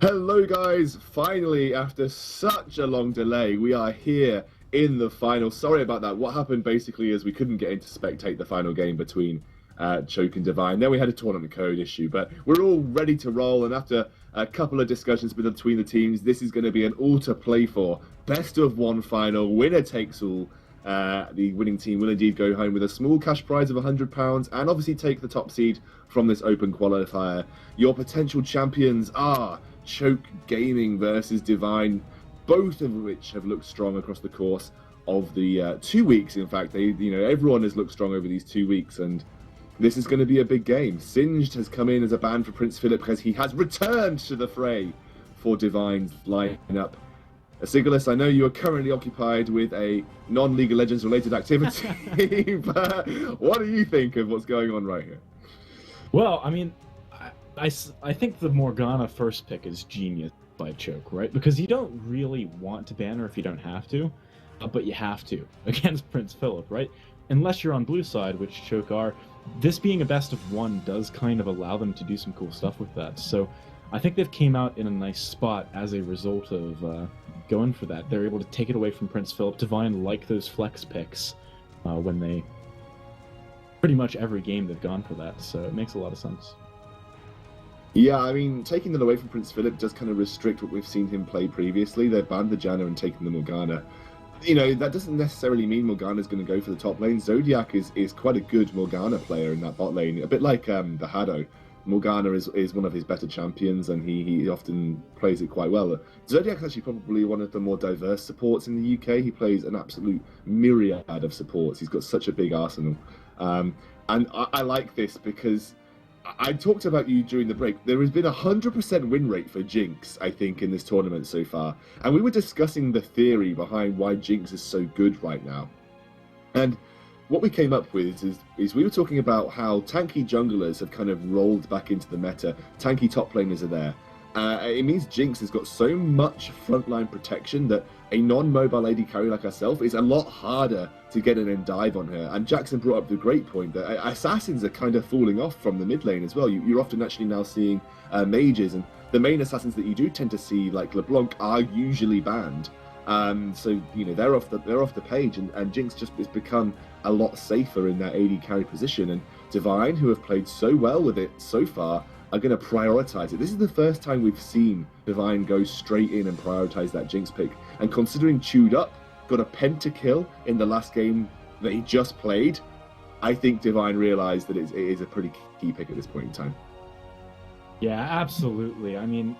Hello guys, finally after such a long delay we are here in the final. Sorry about that. What happened basically is we couldn't get in to spectate the final game between Choke and Devine. Then we had a tournament code issue, but we're all ready to roll, and after a couple of discussions between the teams, this is going to be an all to play for. Best of one final, winner takes all. The winning team will indeed go home with a small cash prize of £100 and obviously take the top seed from this open qualifier. Your potential champions are Choke Gaming versus Devine, both of which have looked strong across the course of the 2 weeks. In fact, everyone has looked strong over these 2 weeks, and this is going to be a big game. Singed has come in as a ban for Prince Philip as he has returned to the fray for Divine's lineup. Sigilus, I know you are currently occupied with a non-League of Legends related activity, but what do you think of what's going on right here? Well, I mean, I think the Morgana first pick is genius by Choke, right? Because you don't really want to ban her if you don't have to, but you have to against Prince Philip, right? Unless you're on blue side, which Choke are. This being a best of one does kind of allow them to do some cool stuff with that. So I think they've came out in a nice spot as a result of going for that. They're able to take it away from Prince Philip. Devine like those flex picks when they... Pretty much every game they've gone for that, so it makes a lot of sense. Yeah, I mean, taking them away from Prince Philip does kind of restrict what we've seen him play previously. They've banned the Janna and taken the Morgana. You know, that doesn't necessarily mean Morgana's going to go for the top lane. Zodiac is quite a good Morgana player in that bot lane, a bit like the Hado. Morgana is one of his better champions, and he often plays it quite well. Zodiac's actually probably one of the more diverse supports in the UK. He plays an absolute myriad of supports. He's got such a big arsenal. And I like this because I talked about you during the break. There has been a 100% win rate for Jinx, I think, in this tournament so far. And we were discussing the theory behind why Jinx is so good right now. And what we came up with is we were talking about how tanky junglers have kind of rolled back into the meta. Tanky top laners are there. It means Jinx has got so much frontline protection that a non-mobile AD carry like herself is a lot harder to get an endive on her. And Jackson brought up the great point that assassins are kind of falling off from the mid lane as well. You're often actually now seeing mages, and the main assassins that you do tend to see, like LeBlanc, are usually banned. So they're off the page, and Jinx just has become a lot safer in that AD carry position. And Devine, who have played so well with it so far, are going to prioritize it. This is the first time we've seen Devine go straight in and prioritize that Jinx pick. And considering Chewed Up got a pentakill in the last game that he just played, I think Devine realized that it is a pretty key pick at this point in time. Yeah, absolutely. I mean,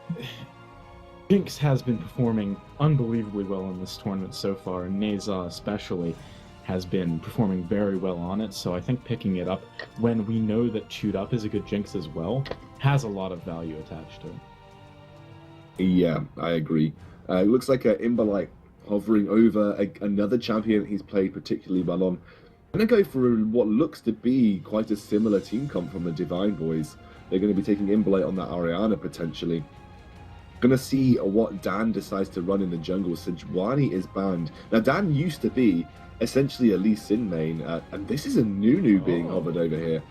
Jinx has been performing unbelievably well in this tournament so far, and Neza especially has been performing very well on it, so I think picking it up when we know that Chewed Up is a good Jinx as well has a lot of value attached to it. Yeah, I agree. It looks like Imbolite hovering over another champion he's played particularly well on. I'm going to go for what looks to be quite a similar team comp from the Devine boys. They're going to be taking Imbolite on that Ariana potentially. Going to see what Dan decides to run in the jungle. Sejuani is banned. Now, Dan used to be essentially a Lee Sin main, and this is a Nunu being hovered over here.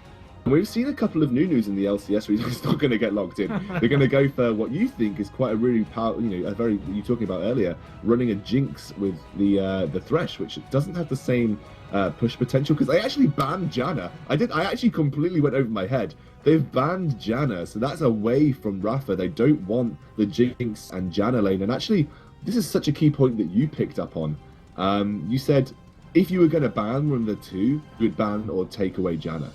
And we've seen a couple of Nunus in the LCS region. It's not going to get locked in. They're going to go for what you think is quite a really powerful, you talking about earlier, running a Jinx with the Thresh, which doesn't have the same push potential, because they actually banned Janna. I actually completely went over my head. They've banned Janna, so that's away from Rafa. They don't want the Jinx and Janna lane. And actually, this is such a key point that you picked up on. You said if you were going to ban one of the two, you would ban or take away Janna.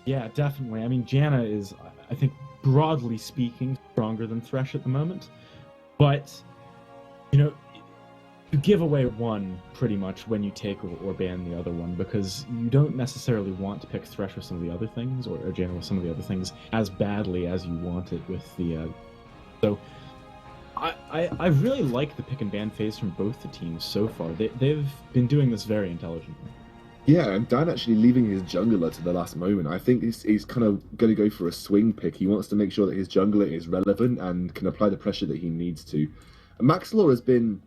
Yeah, definitely. I mean, Janna is, I think, broadly speaking, stronger than Thresh at the moment. But, you give away one pretty much when you take or ban the other one, because you don't necessarily want to pick Thresh with some of the other things, or Janna with some of the other things, as badly as you want it with the... So, I really like the pick and ban phase from both the teams so far. They've been doing this very intelligently. Yeah, and Dan actually leaving his jungler to the last moment. I think he's kind of going to go for a swing pick. He wants to make sure that his jungler is relevant and can apply the pressure that he needs to. Maxlor has been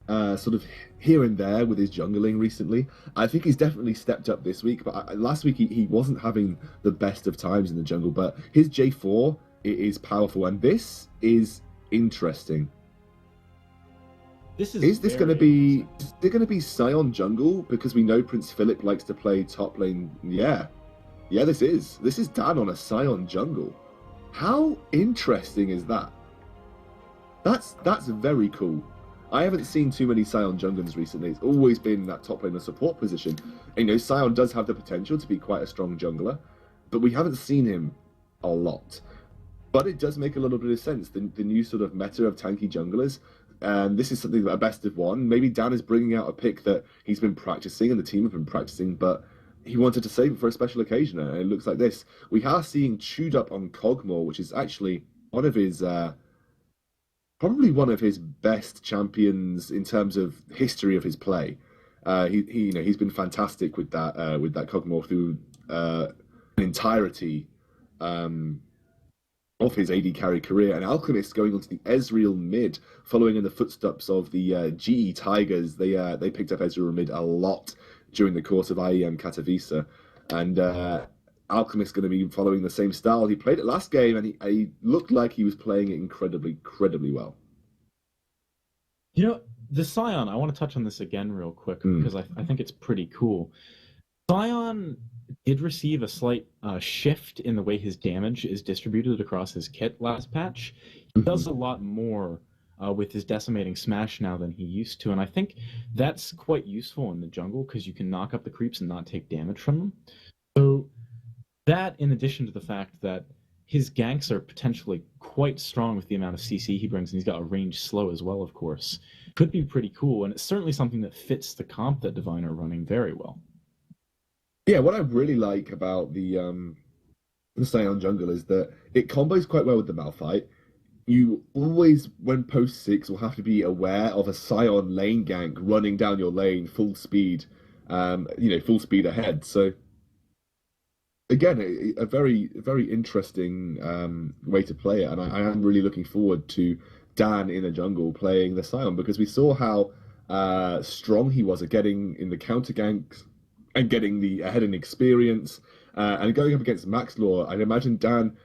sort of here and there with his jungling recently. I think he's definitely stepped up this week, but last week he wasn't having the best of times in the jungle. But his J4 it is powerful, and this is interesting. This Is this going to very be? interesting. Is there going to be Sion jungle because we know Prince Philip likes to play top lane? Yeah, yeah. This is Dan on a Sion jungle. How interesting is that? That's very cool. I haven't seen too many Sion junglers recently. It's always been that top laner support position. And, Sion does have the potential to be quite a strong jungler, but we haven't seen him a lot. But it does make a little bit of sense. The new sort of meta of tanky junglers. And this is something that a best of one. Maybe Dan is bringing out a pick that he's been practicing and the team have been practicing, but he wanted to save it for a special occasion. And it looks like this. We are seeing Chewed Up on Cogmore, which is actually one of his probably one of his best champions in terms of history of his play. He's been fantastic with that Cogmore through an entirety of his AD carry career. And Alchemist going onto the Ezreal mid, following in the footsteps of the GE Tigers. They picked up Ezreal mid a lot during the course of IEM Katowice, and Alchemist going to be following the same style. He played it last game, and he looked like he was playing it incredibly well. The Scion, I want to touch on this again real quick because I think it's pretty cool. Scion did receive a slight shift in the way his damage is distributed across his kit last patch. He does a lot more with his decimating smash now than he used to, and I think that's quite useful in the jungle because you can knock up the creeps and not take damage from them. So that, in addition to the fact that his ganks are potentially quite strong with the amount of CC he brings, and he's got a range slow as well, of course, could be pretty cool, and it's certainly something that fits the comp that Devine are running very well. Yeah, what I really like about the Sion jungle is that it combos quite well with the Malphite. You always, when post 6, will have to be aware of a Sion lane gank running down your lane full speed, full speed ahead. So again, a very interesting way to play it, and I am really looking forward to Dan in the jungle playing the Sion, because we saw how strong he was at getting in the counter ganks and getting the ahead in experience, and going up against Max Law. I'd imagine Dan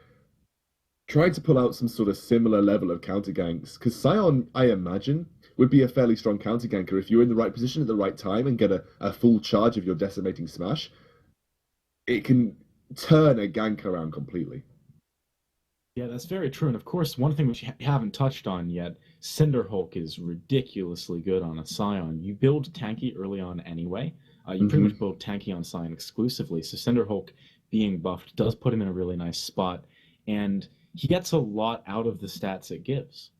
trying to pull out some sort of similar level of counter ganks, because Sion, I imagine, would be a fairly strong counter ganker if you're in the right position at the right time and get a full charge of your decimating smash. It can turn a gank around completely. Yeah, that's very true. And of course, one thing which you haven't touched on yet, Cinderhulk is ridiculously good on a Scion. You build tanky early on anyway. You pretty much build tanky on Scion exclusively. So Cinderhulk being buffed does put him in a really nice spot. And he gets a lot out of the stats it gives.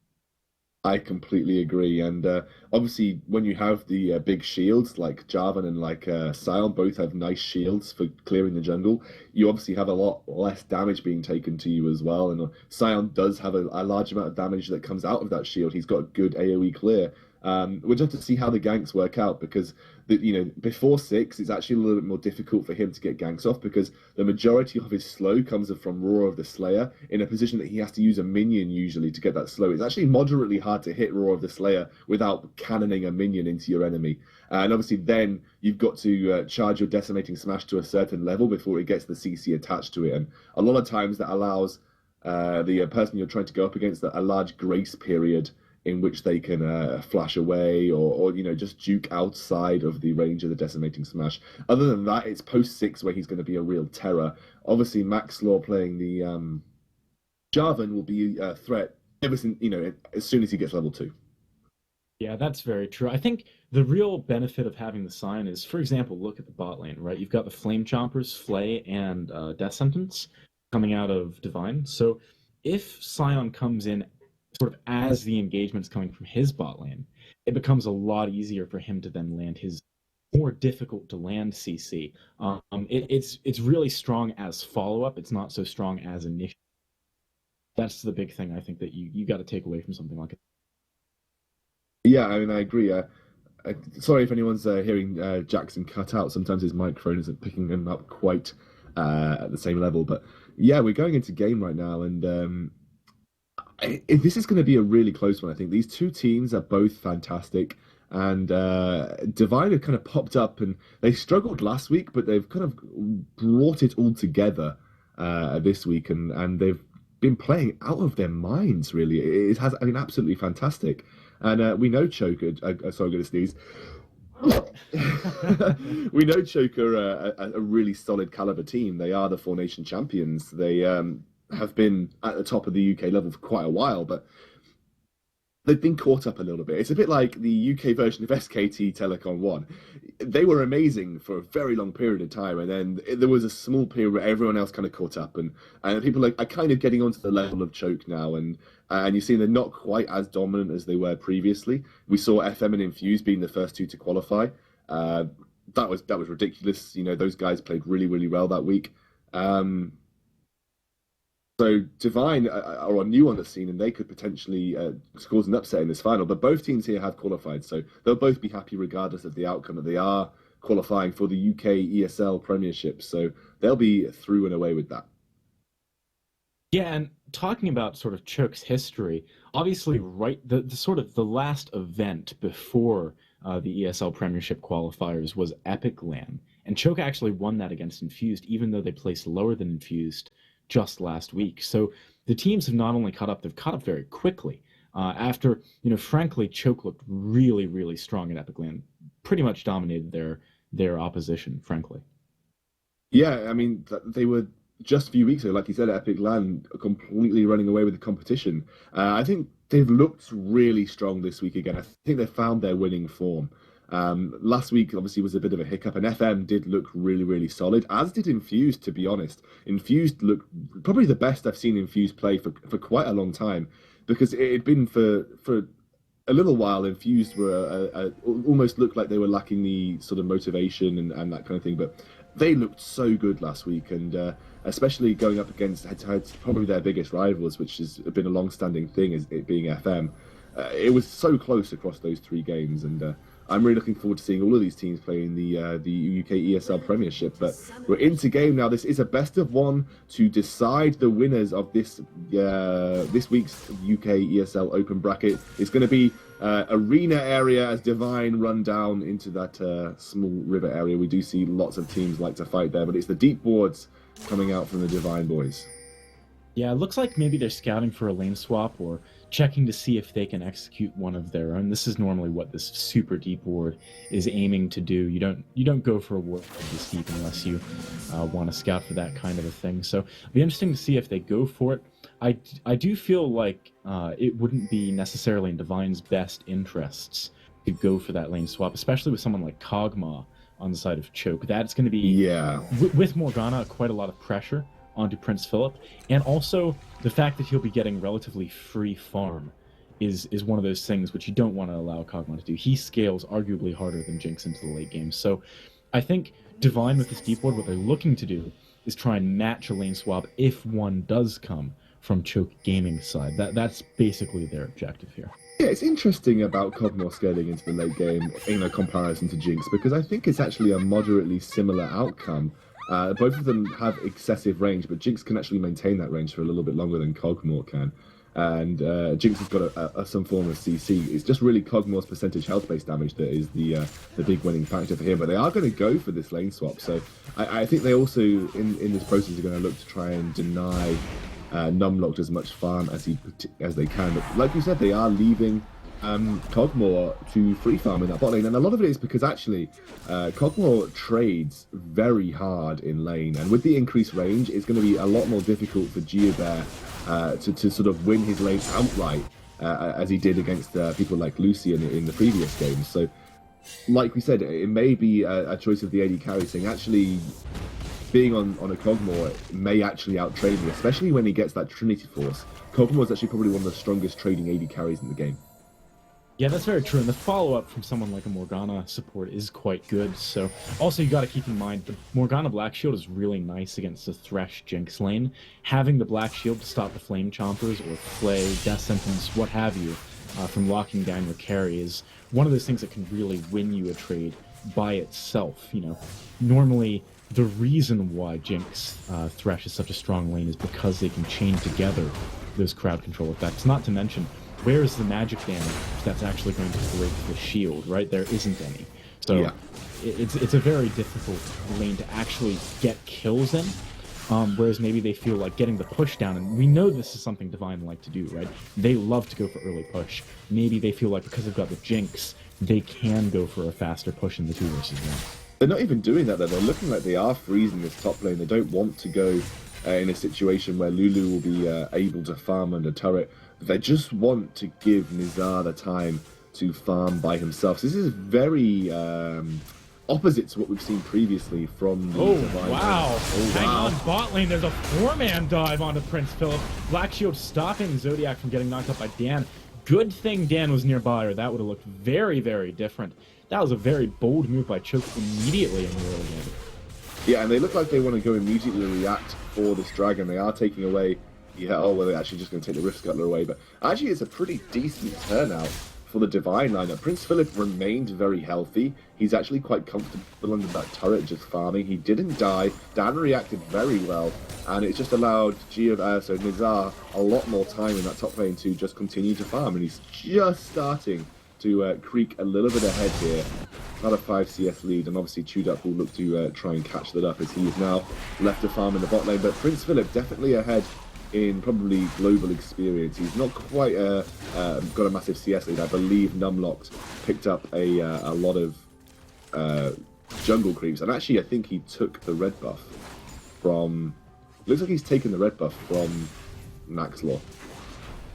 I completely agree, and obviously when you have the big shields like Jarvan and like Sion both have nice shields for clearing the jungle, you obviously have a lot less damage being taken to you as well. And Sion does have a large amount of damage that comes out of that shield. He's got a good AoE clear. We'll just have to see how the ganks work out, because before 6 it's actually a little bit more difficult for him to get ganks off, because the majority of his slow comes from Roar of the Slayer in a position that he has to use a minion usually to get that slow. It's actually moderately hard to hit Roar of the Slayer without cannoning a minion into your enemy, and obviously then you've got to charge your decimating smash to a certain level before it gets the CC attached to it, and a lot of times that allows the person you're trying to go up against a large grace period in which they can flash away or just juke outside of the range of the decimating smash. Other than that, it's post 6 where he's going to be a real terror. Obviously, Max Law playing the Jarvan will be a threat ever since as soon as he gets level 2. Yeah, that's very true. I think the real benefit of having the Scion is, for example, look at the bot lane, right? You've got the Flame Chompers, Flay, and Death Sentence coming out of Divine. So if Scion comes in sort of as the engagement's coming from his bot lane, it becomes a lot easier for him to then land his more difficult to land CC. It's really strong as follow-up. It's not so strong as initial. That's the big thing I think that you got to take away from something like it. Yeah, I mean, I agree. Sorry if anyone's hearing Jackson cut out. Sometimes his microphone isn't picking him up quite at the same level. But yeah, we're going into game right now, and this is going to be a really close one. I think these two teams are both fantastic, and Divine have kind of popped up, and they struggled last week, but they've kind of brought it all together this week, and they've been playing out of their minds, really. It has been absolutely fantastic. And we know Choke, sorry, I'm going to sneeze. We know Choke are a really solid caliber team. They are the Four Nation champions. They have been at the top of the UK level for quite a while, but they've been caught up a little bit. It's a bit like the UK version of SKT Telecom 1. They were amazing for a very long period of time, and then there was a small period where everyone else kind of caught up, and people are kind of getting onto the level of Choke now, and you see they're not quite as dominant as they were previously. We saw FM and Infuse being the first two to qualify. That was ridiculous. You know, those guys played really, really well that week. So Devine are new on the scene, and they could potentially cause an upset in this final. But both teams here have qualified, so they'll both be happy regardless of the outcome. That they are qualifying for the UK ESL Premiership, so they'll be through and away with that. Yeah, and talking about sort of Choke's history, obviously, right, the sort of the last event before the ESL Premiership qualifiers was Epic LAN, and Choke actually won that against Infused, even though they placed lower than Infused just last week. So the teams have not only caught up, they've caught up very quickly. After, frankly, Choke looked really, really strong at Epic LAN, pretty much dominated their opposition, frankly. Yeah, I mean, they were just a few weeks ago, like you said, at Epic LAN, completely running away with the competition. I think they've looked really strong this week again. I think they found their winning form. Last week, obviously, was a bit of a hiccup, and FM did look really, really solid, as did Infused, to be honest. Infused looked probably the best I've seen Infused play for quite a long time, because it had been for a little while. Infused were almost looked like they were lacking the sort of motivation and that kind of thing, but they looked so good last week, and especially going up against head-to-head, probably their biggest rivals, which has been a long-standing thing, as it being FM. It was so close across those three games, and I'm really looking forward to seeing all of these teams play in the UK ESL Premiership. But we're into game now. This is a best of one to decide the winners of this week's UK ESL Open bracket. It's going to be arena area as Devine run down into that small river area. We do see lots of teams like to fight there, but it's the deep boards coming out from the Devine boys. Yeah, it looks like maybe they're scouting for a lane swap or checking to see if they can execute one of their own. This is normally what this super deep ward is aiming to do. You don't go for a ward this deep unless you want to scout for that kind of a thing. So it'll be interesting to see if they go for it. I do feel like it wouldn't be necessarily in Devine's best interests to go for that lane swap, especially with someone like Kog'Maw on the side of Choke. That's going to be, with Morgana, quite a lot of pressure onto Prince Philip, and also the fact that he'll be getting relatively free farm is one of those things which you don't want to allow Kog'Maw to do. He scales arguably harder than Jinx into the late game. So I think Devine with this deep ward, what they're looking to do is try and match a lane swap if one does come from Choke Gaming's side. That's basically their objective here. Yeah, it's interesting about Kog'Maw scaling into the late game in a comparison to Jinx, because I think it's actually a moderately similar outcome. Both of them have excessive range, but Jinx can actually maintain that range for a little bit longer than Kog'Maw can. And Jinx has got some form of CC. It's just really Kog'Maw's percentage health-based damage that is the big winning factor for him. But they are going to go for this lane swap. So I think they also, in this process, are going to look to try and deny Numlocked as much farm as they can. But like you said, they are leaving Kog'Maw to free farm in that bot lane, and a lot of it is because actually Kog'Maw trades very hard in lane, and with the increased range, it's going to be a lot more difficult for Geobear to sort of win his lane outright, as he did against people like Lucy in the previous games. So, like we said, it may be a choice of the AD carry saying, actually, being on a Kog'Maw may actually out-trade me, especially when he gets that Trinity Force. Kog'Maw is actually probably one of the strongest trading AD carries in the game. Yeah, that's very true, and the follow-up from someone like a Morgana support is quite good. So, also you got to keep in mind, the Morgana Black Shield is really nice against the Thresh Jinx lane. Having the Black Shield to stop the Flame Chompers or Flay, Death Sentence, what have you, from locking down your carry is one of those things that can really win you a trade by itself. Normally, the reason why Jinx Thresh is such a strong lane is because they can chain together those crowd control effects, not to mention where is the magic damage that's actually going to break the shield, right? There isn't any. So it's a very difficult lane to actually get kills in. Whereas maybe they feel like getting the push down, and we know this is something Devine like to do, right? They love to go for early push. Maybe they feel like because they've got the Jinx, they can go for a faster push in the 2 versus 1. They're not even doing that though. They're looking like they are freezing this top lane. They don't want to go in a situation where Lulu will be able to farm under turret. They just want to give Nizar the time to farm by himself. So this is very opposite to what we've seen previously from the Devine. Wow. Oh, Hang wow. on, bot lane, there's a 4-man dive onto Prince Philip. Black Shield stopping Zodiac from getting knocked up by Dan. Good thing Dan was nearby, or that would have looked very, very different. That was a very bold move by Choke immediately in the early game. Yeah, and they look like they want to go immediately react for this dragon. They are taking away... Yeah, oh, well, they're actually just going to take the Rift Scuttler away. But actually, it's a pretty decent turnout for the Devine lineup. Prince Philip remained very healthy. He's actually quite comfortable under that turret, just farming. He didn't die. Dan reacted very well, and it just allowed Nizar a lot more time in that top lane to just continue to farm, and he's just starting to creak a little bit ahead here. About a 5 CS lead, and obviously Chewed Up will look to try and catch that up as he is now left to farm in the bot lane. But Prince Philip definitely ahead in probably global experience. He's not quite got a massive CS lead. I believe Numlocked picked up a lot of jungle creeps, and actually I think he took the red buff from... Looks like he's taken the red buff from Maxlaw.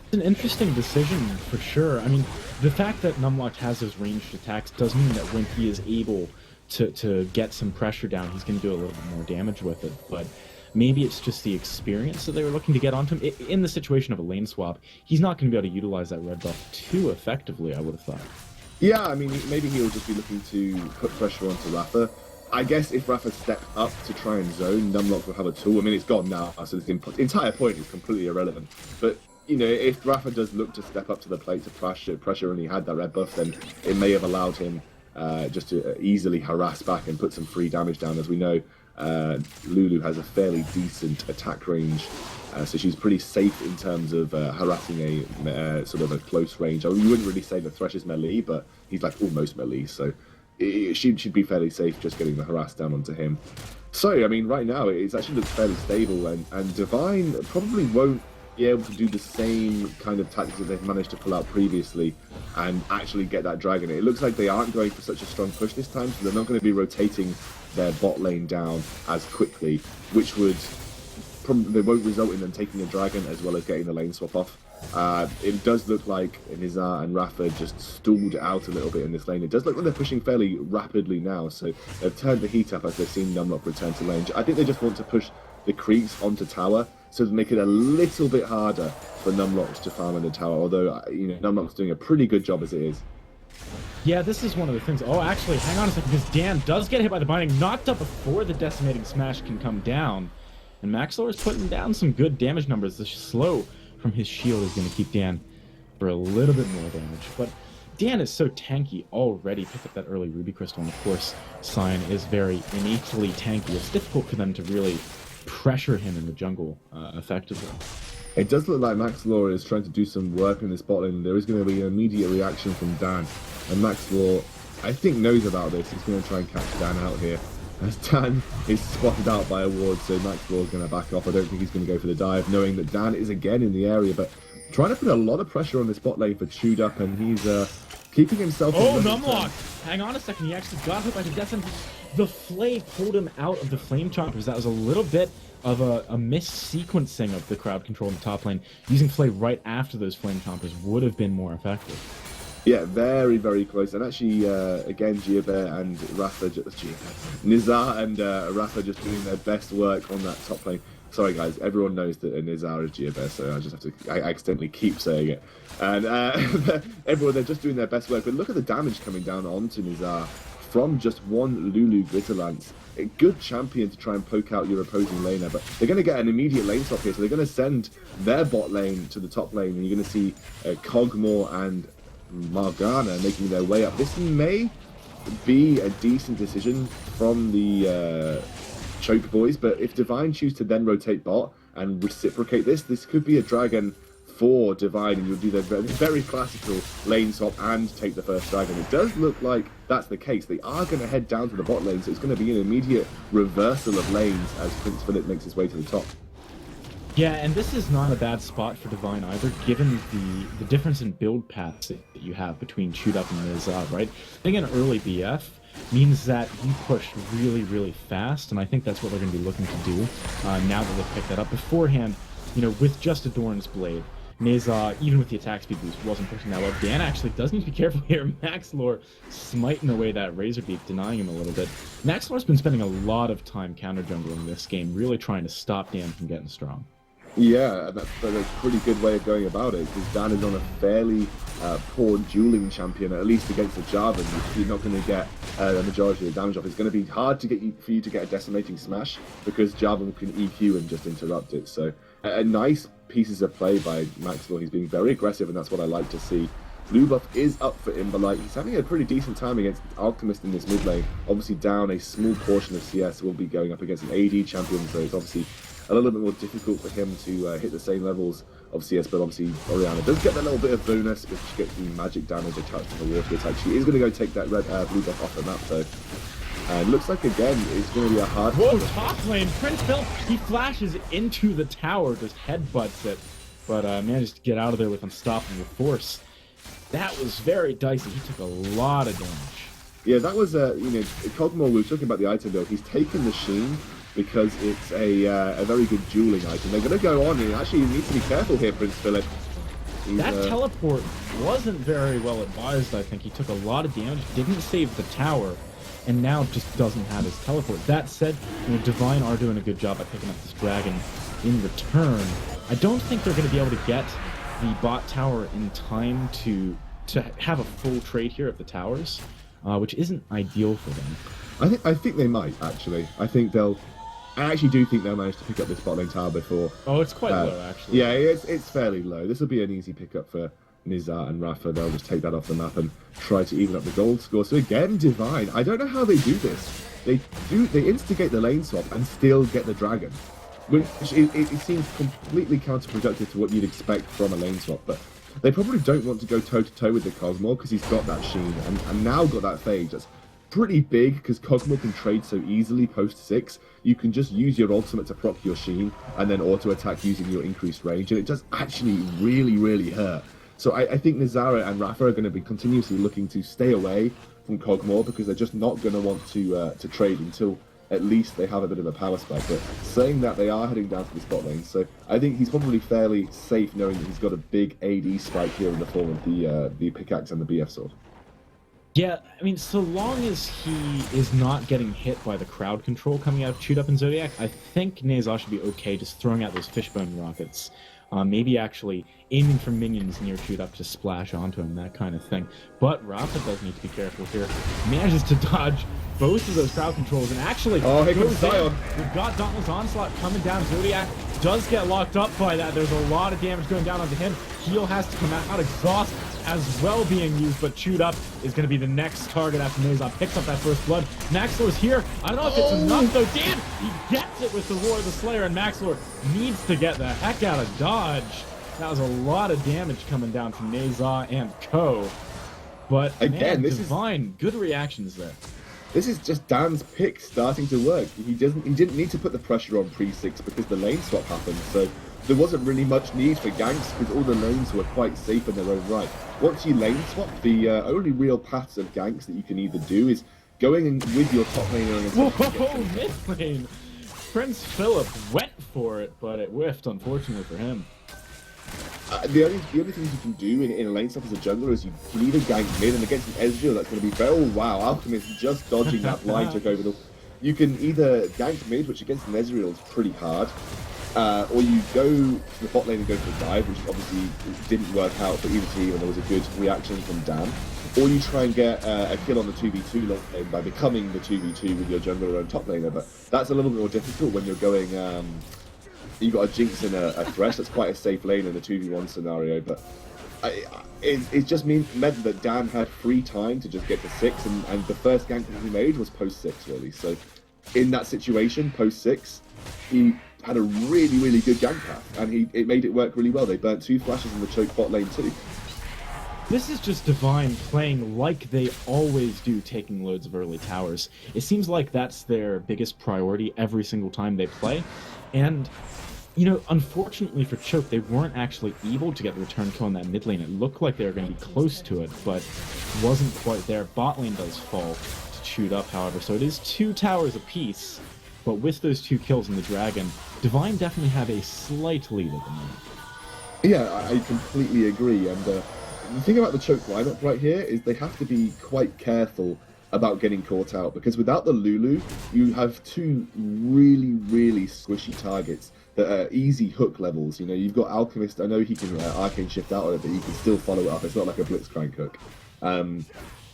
It's an interesting decision for sure. I mean, the fact that Numlocked has those ranged attacks does mean that when he is able to get some pressure down, he's going to do a little bit more damage with it. But maybe it's just the experience that they were looking to get onto him. In the situation of a lane swap, he's not going to be able to utilize that red buff too effectively, I would have thought. Yeah, I mean, maybe he'll just be looking to put pressure onto Rafa. I guess if Rafa stepped up to try and zone, Numlock will have a tool. I mean, it's gone now, so the entire point is completely irrelevant. But, you know, if Rafa does look to step up to the plate to pressure and he had that red buff, then it may have allowed him just to easily harass back and put some free damage down. As we know, Lulu has a fairly decent attack range, so she's pretty safe in terms of harassing a sort of a close range. I mean, you wouldn't really say that Thresh is melee, but he's like almost melee, so she should be fairly safe just getting the harass down onto him. So, I mean, right now it actually looks fairly stable, and Devine probably won't be able to do the same kind of tactics that they've managed to pull out previously and actually get that dragon. It looks like they aren't going for such a strong push this time, so they're not going to be rotating their bot lane down as quickly, which would probably won't result in them taking a dragon as well as getting the lane swap off. It does look like Nizar and Rafa just stalled out a little bit in this lane. It does look like they're pushing fairly rapidly now, so they've turned the heat up as they've seen Numlock return to lane. I think they just want to push the creeps onto tower so to make it a little bit harder for Numlock to farm in the tower, although, you know, Numlock's doing a pretty good job as it is. Yeah, this is one of the things. Oh, actually, hang on a second, because Dan does get hit by the binding, knocked up before the decimating smash can come down. And Maxlor is putting down some good damage numbers. The slow from his shield is going to keep Dan for a little bit more damage. But Dan is so tanky already. Picked up that early Ruby Crystal, and of course, Sion is very innately tanky. It's difficult for them to really pressure him in the jungle effectively. It does look like Maxlor is trying to do some work in this bot lane. There is going to be an immediate reaction from Dan. And Maxlor, I think, knows about this. He's going to try and catch Dan out here. As Dan is spotted out by a ward, so Maxlor is going to back off. I don't think he's going to go for the dive, knowing that Dan is again in the area, but trying to put a lot of pressure on this bot lane for Chewed Up, and he's keeping himself... Oh, Numlock! Hang on a second, he actually got hit by the death sentence. The Flay pulled him out of the Flame Chompers. That was a little bit of a mis-sequencing of the crowd control in the top lane. Using Flay right after those Flame Chompers would have been more effective. Yeah, very, very close. And actually, again, Giabear and Rafa, Nizar and Rafa just doing their best work on that top lane. Sorry, guys, everyone knows that Nizar is Giabear, so I just have to, I accidentally keep saying it. And they're just doing their best work. But look at the damage coming down onto Nizar from just one Lulu Glitterlance. A good champion to try and poke out your opposing laner, but they're going to get an immediate lane swap here, so they're going to send their bot lane to the top lane, and you're going to see Cogmore and Morgana making their way up. This may be a decent decision from the Choke boys, but if Devine choose to then rotate bot and reciprocate this, this could be a dragon for Devine, and you'll do the very classical lane swap and take the first dragon. It does look like that's the case. They are going to head down to the bot lane, so it's going to be an immediate reversal of lanes as Prince Philip makes his way to the top. Yeah, and this is not a bad spot for Devine either, given the difference in build paths that you have between Shoot Up and Nizar, right? I think an early BF means that you push really, really fast, and I think that's what they're going to be looking to do now that they've picked that up. Beforehand, you know, with just Adorn's Blade, Neza, even with the attack speed boost, wasn't pushing that well. Dan actually does need to be careful here. Maxlore smiting away that Razor Beak, denying him a little bit. Maxlore's been spending a lot of time counter jungling this game, really trying to stop Dan from getting strong. Yeah, that's a pretty good way of going about it, because Dan is on a fairly poor dueling champion, at least against the Jarvan. You're not going to get the majority of the damage off. It's going to be hard to for you to get a decimating smash, because Jarvan can EQ and just interrupt it. So a nice pieces of play by Maxwell. He's being very aggressive, and that's what I like to see. Blue buff is up for him, but like, he's having a pretty decent time against Alchemist in this mid lane. Obviously down a small portion of CS, will be going up against an AD champion, so it's obviously a little bit more difficult for him to hit the same levels of CS, but obviously Orianna does get that little bit of bonus because she gets the magic damage attached to the water attack. She is going to go take that red blue buff off the map though. And looks like again it's going to be a hard... Whoa, top lane! Prince Philip, he flashes into the tower, just headbutts it, but manages to get out of there with unstoppable force. That was very dicey. He took a lot of damage. Yeah, that was, you know, Cogmore, we were talking about the item build. He's taken the Sheen because it's a very good dueling item. They're going to go on, and actually you need to be careful here, Prince Philip. That teleport wasn't very well advised, I think. He took a lot of damage, didn't save the tower, and now just doesn't have his teleport. That said, you know, Devine are doing a good job at picking up this dragon in return. I don't think they're going to be able to get the bot tower in time to have a full trade here of the towers, which isn't ideal for them. I think they might, actually. I actually do think they'll manage to pick up this bot lane tower before. Oh, it's quite low, actually. Yeah, it's fairly low. This will be an easy pickup for Nizar and Rafa. They'll just take that off the map and try to even up the gold score. So again, Devine, I don't know how they do this. They instigate the lane swap and still get the dragon. Which it seems completely counterproductive to what you'd expect from a lane swap, but they probably don't want to go toe-to-toe with the Cosmo because he's got that Sheen and now got that Phage. That's pretty big because Cosmo can trade so easily post-6. You can just use your ultimate to proc your Sheen and then auto-attack using your increased range, and it does actually really, really hurt. So I think Nizara and Rafa are going to be continuously looking to stay away from Cogmore because they're just not going to want to trade until at least they have a bit of a power spike. But saying that, they are heading down to the spot lane, so I think he's probably fairly safe knowing that he's got a big AD spike here in the form of the pickaxe and the BF sword. Yeah, I mean, so long as he is not getting hit by the crowd control coming out of Chewed Up and Zodiac, I think Neza should be okay just throwing out those fishbone rockets. Maybe actually aiming for minions near Chewed Up to splash onto him, that kind of thing. But Rafa does need to be careful here. Manages to dodge both of those crowd controls, and actually... Oh, here comes Zion. We've got Dauntless Onslaught coming down. Zodiac does get locked up by that. There's a lot of damage going down onto him. Heal has to come out. Exhaust as well being used, but Chewed Up is going to be the next target after Neza picks up that first blood. Maxlor's here. I don't know if it's enough, though. Dan, he gets it with the Roar of the Slayer, and Maxlor needs to get the heck out of dodge. That was a lot of damage coming down from Neza and co. But again, man, Devine, good reactions there. This is just Dan's pick starting to work. He didn't need to put the pressure on pre-6 because the lane swap happened, so there wasn't really much need for ganks because all the lanes were quite safe in their own right. Once you lane swap, the only real paths of ganks that you can either do is going in with your top laner and... Whoa, mid lane! Prince Philip went for it, but it whiffed, unfortunately for him. The only things you can do in a lane swap as a jungler is you can either gank mid, and against an Ezreal that's going to be very... Oh wow, Alchemist just dodging that blind took over the... You can either gank mid, which against an Ezreal is pretty hard, or you go to the bot lane and go for the dive, which obviously didn't work out for either team, and there was a good reaction from Dan. Or you try and get a kill on the 2v2 lane by becoming the 2v2 with your jungler and top laner, but that's a little bit more difficult when you're going... you've got a Jinx and a Thresh. That's quite a safe lane in a 2v1 scenario, but it just meant that Dan had free time to just get to 6, and the first gank that he made was post 6, really. So in that situation, post 6, he had a really, really good gank path, and it made it work really well. They burnt 2 flashes in the choke bot lane too. This is just Devine playing like they always do, taking loads of early towers. It seems like that's their biggest priority every single time they play. And, you know, unfortunately for Choke, they weren't actually able to get the return kill in that mid lane. It looked like they were going to be close to it, but wasn't quite there. Bot lane does fall to Chewed Up, however, so it is 2 towers apiece. But with those 2 kills in the Dragon, Devine definitely have a slight lead at the moment. Yeah, I completely agree, and the thing about the choke lineup right here is they have to be quite careful about getting caught out, because without the Lulu, you have 2 really, really squishy targets that are easy hook levels. You know, you've got Alchemist, I know he can arcane shift out on it, but he can still follow it up. It's not like a Blitzcrank hook. And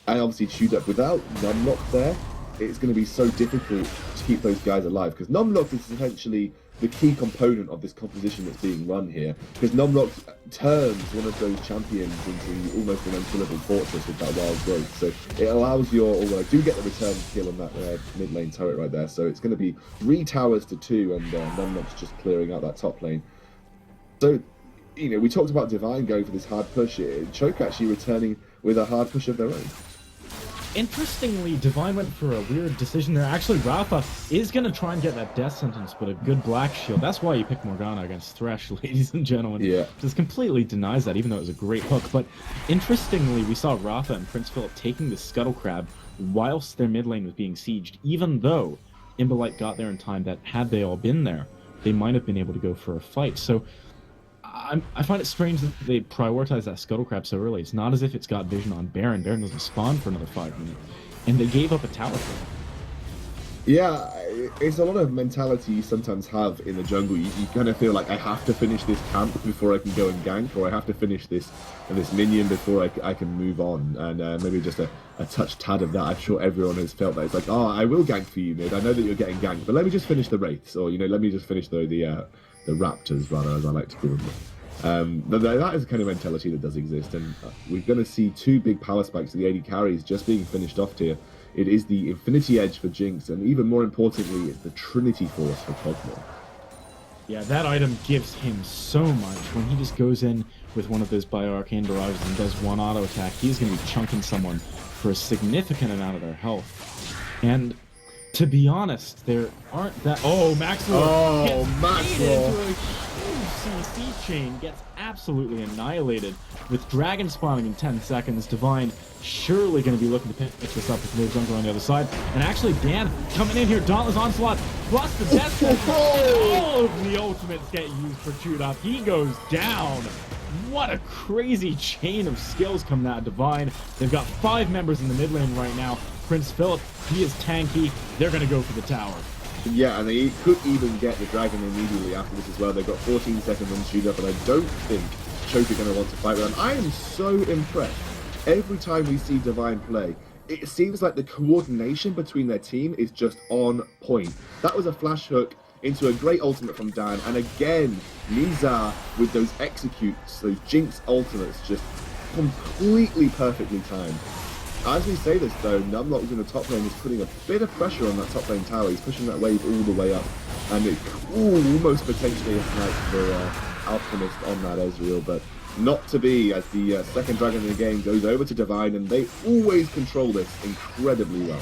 obviously Chewed Up, without Numlock there, it's going to be so difficult to keep those guys alive, because Numlock is essentially the key component of this composition that's being run here, because Numlock turns one of those champions into almost an unkillable fortress with that wild growth. So it allows your, although I do get the return kill on that mid lane turret right there, so it's going to be 3 towers to 2, and Numlock's just clearing out that top lane. So, you know, we talked about Devine going for this hard push. Choke actually returning with a hard push of their own. Interestingly, Devine went for a weird decision there. Actually, Rafa is going to try and get that death sentence, but a good black shield. That's why you pick Morgana against Thresh, ladies and gentlemen. Yeah. Just completely denies that, even though it was a great hook. But interestingly, we saw Rafa and Prince Philip taking the Scuttle Crab whilst their mid lane was being sieged, even though Imbolite got there in time that had they all been there, they might have been able to go for a fight. So I find it strange that they prioritize that Scuttle Crab so early. It's not as if it's got vision on Baron. Baron doesn't spawn for another 5 minutes. And they gave up a tower for him. Yeah, it's a lot of mentality you sometimes have in the jungle. You kind of feel like, I have to finish this camp before I can go and gank, or I have to finish this minion before I can move on. And maybe just a tad of that. I'm sure everyone has felt that. It's like, oh, I will gank for you, mid. I know that you're getting ganked, but let me just finish the Wraiths, or, you know, let me just finish the Raptors, rather, as I like to call them. But that is the kind of mentality that does exist, and we're going to see 2 big power spikes to the AD carries just being finished off here. It is the Infinity Edge for Jinx, and even more importantly, it's the Trinity Force for Cosmo. Yeah, that item gives him so much. When he just goes in with one of those Bio-Arcane barrages and does 1 auto attack, he's going to be chunking someone for a significant amount of their health. And to be honest, there aren't that... Oh, Maxwell gets made into a huge CC chain, gets absolutely annihilated. With Dragon spawning in 10 seconds, Devine surely going to be looking to pick this up with no jungle on the other side. And actually, Dan coming in here, Dauntless Onslaught, plus the death sentence. All of the ultimates get used for Chewed Up. He goes down. What a crazy chain of skills coming out of Devine. They've got 5 members in the mid lane right now. Prince Philip, he is tanky. They're going to go for the tower. Yeah, and they could even get the Dragon immediately after this as well. They've got 14 seconds on Chewed Up, and I don't think Choke are going to want to fight with them. I am so impressed. Every time we see Devine play, it seems like the coordination between their team is just on point. That was a flash hook into a great ultimate from Dan, and again, Nizar with those executes, those Jinx ultimates, just completely perfectly timed. As we say this though, Numlock in the top lane is putting a bit of pressure on that top lane tower. He's pushing that wave all the way up, and it almost potentially a snipe for Alchemist on that Ezreal, but not to be, as the second dragon in the game goes over to Devine, and they always control this incredibly well.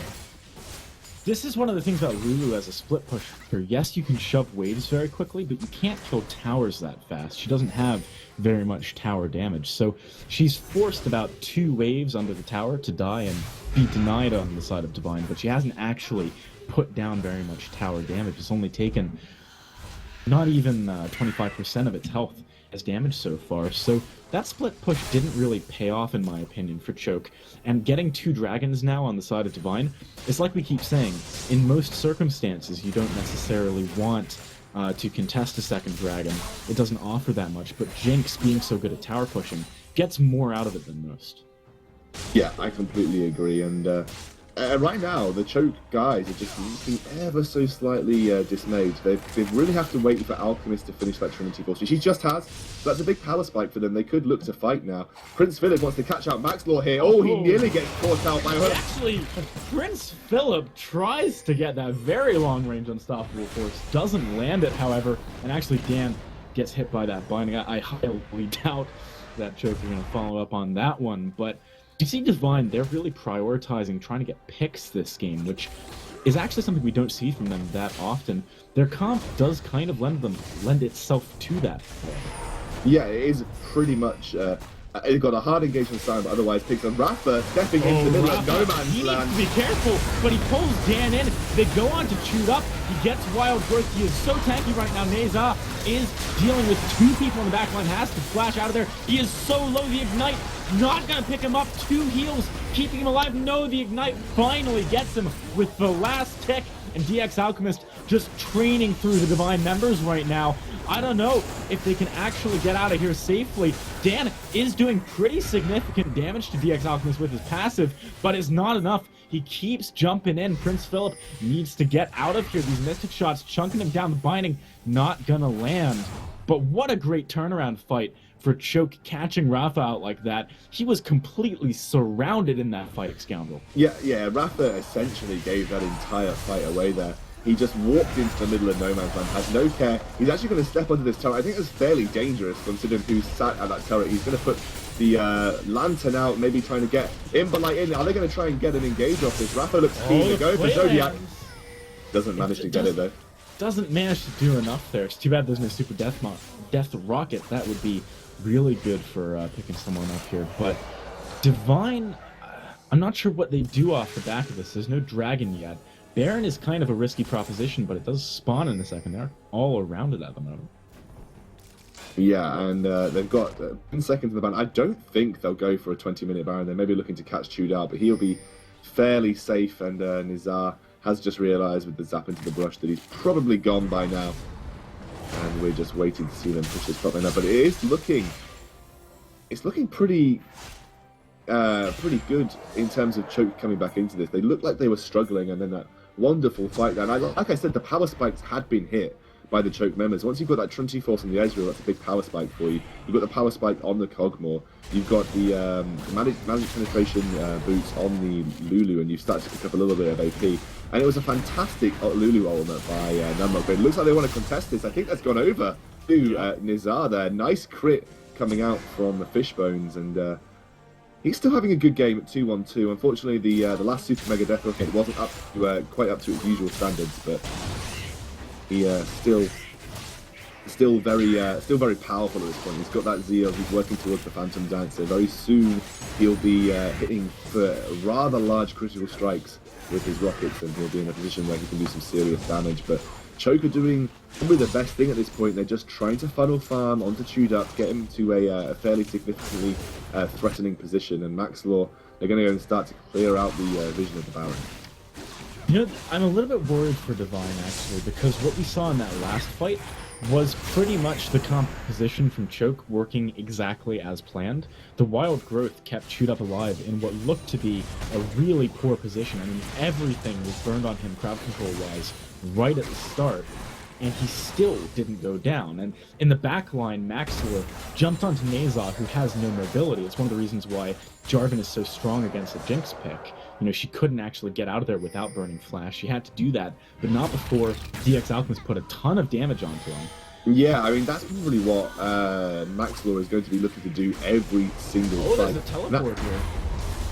This is one of the things about Lulu as a split pusher. Yes, you can shove waves very quickly, but you can't kill towers that fast. She doesn't have very much tower damage, so she's forced about 2 waves under the tower to die and be denied on the side of Devine, but she hasn't actually put down very much tower damage. It's only taken not even 25% of its health as damage so far, so that split push didn't really pay off in my opinion for Choke, and getting 2 dragons now on the side of Devine, it's like we keep saying, in most circumstances you don't necessarily want to contest a second dragon. It doesn't offer that much, but Jinx, being so good at tower pushing, gets more out of it than most. Yeah, I completely agree, and Right now, the choke guys are just looking ever so slightly dismayed. They really have to wait for Alchemist to finish that Trinity Force. She just has. So that's a big power spike for them. They could look to fight now. Prince Philip wants to catch out Maxlaw here. Oh, he nearly gets caught out by her. Actually, Prince Philip tries to get that very long-range Unstoppable Force. Doesn't land it, however. And actually, Dan gets hit by that binding. I highly doubt that choke is going to follow up on that one. But you see Devine, they're really prioritizing trying to get picks this game, which is actually something we don't see from them that often. Their comp does kind of lend itself to that. Yeah, it is pretty much. It got a hard engagement sign, but otherwise picks on Rafa stepping into the middle of no man's land. He needs to be careful, but he pulls Dan in. They go on to chewed up. He gets wild growth. He is so tanky right now. Neza is dealing with 2 people in the back line. Has to flash out of there. He is so low. The Ignite not going to pick him up. 2 heals keeping him alive. No, the Ignite finally gets him with the last tick. And DX Alchemist just training through the Divine members right now. I don't know if they can actually get out of here safely. Dan is doing pretty significant damage to DX Alchemist with his passive, but it's not enough. He keeps jumping in. Prince Philip needs to get out of here. These Mystic shots chunking him down. The binding not gonna land. But what a great turnaround fight for Choke catching Rafa out like that. He was completely surrounded in that fight, Scoundrel. Yeah, Rafa essentially gave that entire fight away there. He just walked into the middle of no man's land, had no care. He's actually going to step onto this turret. I think that's fairly dangerous considering who sat at that turret. He's going to put the lantern out, maybe trying to get Impolite in. Are they going to try and get an engage off this? Rafa looks keen to go for Zodiac. Doesn't manage to get it though. Doesn't manage to do enough there. It's too bad there's no super death rocket. That would be really good for picking someone up here. But Devine, I'm not sure what they do off the back of this. There's no dragon yet. Baron is kind of a risky proposition, but it does spawn in the second. They're all around it at the moment. Yeah, and they've got 10 seconds in the ban. I don't think they'll go for a 20-minute Baron. They may be looking to catch Chewed out, but he'll be fairly safe. And Nizar has just realized with the zap into the brush that he's probably gone by now. And we're just waiting to see them push this top lane up. But it is looking... It's looking pretty good in terms of Choke coming back into this. They looked like they were struggling, and then that wonderful fight there. And like I said, the power spikes had been hit by the Choke members. Once you've got that Trinity Force on the Ezreal, that's a big power spike for you. You've got the power spike on the Cogmore. You've got the magic penetration boots on the Lulu, and you've started to pick up a little bit of AP. And it was a fantastic Lulu ultimate by Numlock. But it looks like they want to contest this. I think that's gone over to Nizar there. Nice crit coming out from the Fishbones, and he's still having a good game at 2-1-2. Unfortunately, the last Super Mega Death Rocket wasn't up to, quite up to its usual standards, but he still very powerful at this point. He's got that zeal. He's working towards the Phantom Dancer. Very soon, he'll be hitting for rather large critical strikes with his rockets, and he'll be in a position where he can do some serious damage. But Choke are doing probably the best thing at this point. They're just trying to funnel farm onto Chewed Up, get him to a fairly significantly threatening position, and Maxlaw, they're going to go and start to clear out the vision of the Baron. You know, I'm a little bit worried for Devine, actually, because what we saw in that last fight was pretty much the composition from Choke working exactly as planned. The wild growth kept Chewed Up alive in what looked to be a really poor position. I mean, everything was burned on him crowd control-wise right at the start, and he still didn't go down. And in the back line, Maxwell jumped onto Nazar, who has no mobility. It's one of the reasons why Jarvan is so strong against a Jinx pick. You know, she couldn't actually get out of there without burning Flash. She had to do that, but not before DX Alchemist put a ton of damage onto him. Yeah, I mean, that's probably what Maxlaw is going to be looking to do every single fight. Oh, there's a teleport here.